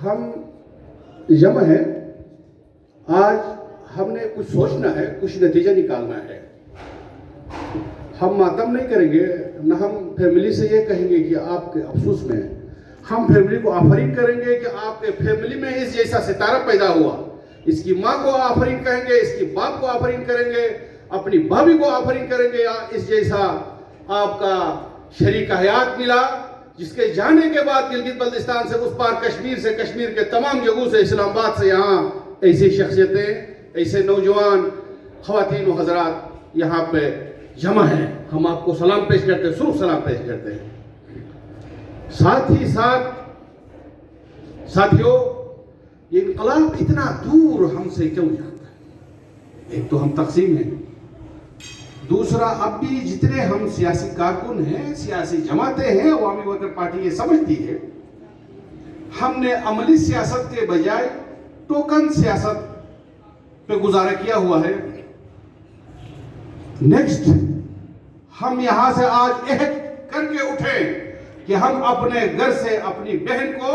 ہم جمع ہیں. آج ہم نے کچھ سوچنا ہے, کچھ نتیجہ نکالنا ہے. ہم ماتم نہیں کریں گے, نہ ہم فیملی سے یہ کہیں گے کہ آپ کے افسوس میں. ہم فیملی کو آفرین کریں گے کہ آپ کے فیملی میں اس جیسا ستارہ پیدا ہوا. اس کی ماں کو آفرین کہیں گے, اس کی باپ کو آفرین کریں گے, اپنی بھابھی کو آفرین کریں گے. اس جیسا آپ کا شریک حیات ملا, جس کے جانے کے بعد گلگت بلتستان سے اس پار کشمیر سے, کشمیر کے تمام جگہوں سے, اسلام آباد سے یہاں ایسی شخصیتیں, ایسے نوجوان خواتین و حضرات یہاں پہ جمع ہیں. ہم آپ کو سلام پیش کرتے ہیں, سرخ سلام پیش کرتے ہیں. ساتھ ہی ساتھ ساتھیوں, یہ انقلاب اتنا دور ہم سے کیوں جاتا ہے؟ ایک تو ہم تقسیم ہیں, دوسرا اب بھی جتنے ہم سیاسی کارکن ہیں, سیاسی جماعتیں ہیں, عوامی ورکر پارٹی یہ سمجھتی ہے ہم نے عملی سیاست کے بجائے ٹوکن سیاست پہ گزارا کیا ہوا ہے. نیکسٹ ہم یہاں سے آج عہد کر کے اٹھیں کہ ہم اپنے گھر سے اپنی بہن کو,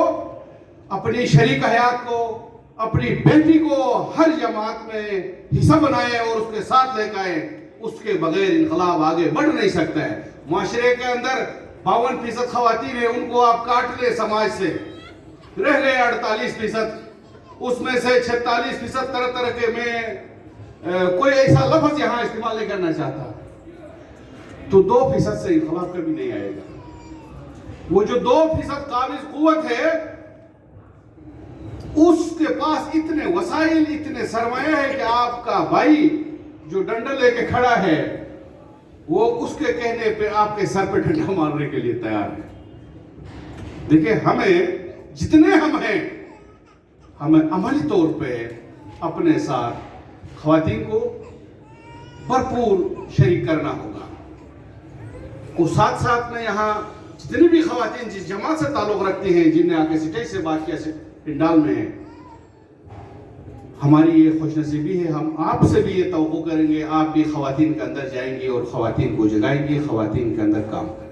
اپنی شریک حیات کو, اپنی بیٹی کو ہر جماعت میں حصہ بنائیں اور اس کے ساتھ لے کے آئیں. اس کے بغیر انقلاب آگے بڑھ نہیں سکتا ہے. معاشرے کے اندر 52% خواتین ہیں, ان کو آپ کاٹ لیں سماج سے, رہ گئے 48%. اس میں سے 46% طرح طرح کے میں کوئی ایسا لفظ یہاں استعمال نہیں کرنا چاہتا. تو 2% سے انقلاب کبھی نہیں آئے گا. وہ جو 2% قابض قوت ہے, اس کے پاس اتنے وسائل, اتنے سرمایہ ہے کہ آپ کا بھائی جو ڈنڈا لے کے کھڑا ہے, وہ اس کے کہنے پہ آپ کے سر پہ ڈنڈا مارنے کے لیے تیار ہے. دیکھیں, ہمیں جتنے ہم ہیں, ہمیں عملی طور پہ اپنے ساتھ خواتین کو بھرپور شریک کرنا ہوگا. اور ساتھ ساتھ میں یہاں جتنی بھی خواتین جس جماعت سے تعلق رکھتی ہیں, جن نے آ کے سٹیج سے بات کیا, پنڈال میں ہیں, ہماری یہ خوش نصیبی ہے. ہم آپ سے بھی یہ توقع کریں گے, آپ بھی خواتین کے اندر جائیں گے اور خواتین کو جگائیں گے, خواتین کے اندر کام کریں.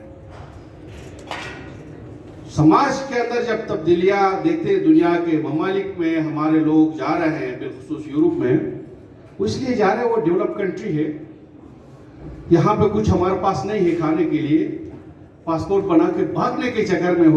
سماج کے اندر جب تبدیلیاں دیکھتے ہیں, دنیا کے ممالک میں ہمارے لوگ جا رہے ہیں, بالخصوص یورپ میں, وہ اس لیے جا رہے ہیں, وہ ڈیولپ کنٹری ہے. یہاں پہ کچھ ہمارے پاس نہیں ہے کھانے کے لیے, پاسپورٹ بنا کے بھاگنے کے چکر میں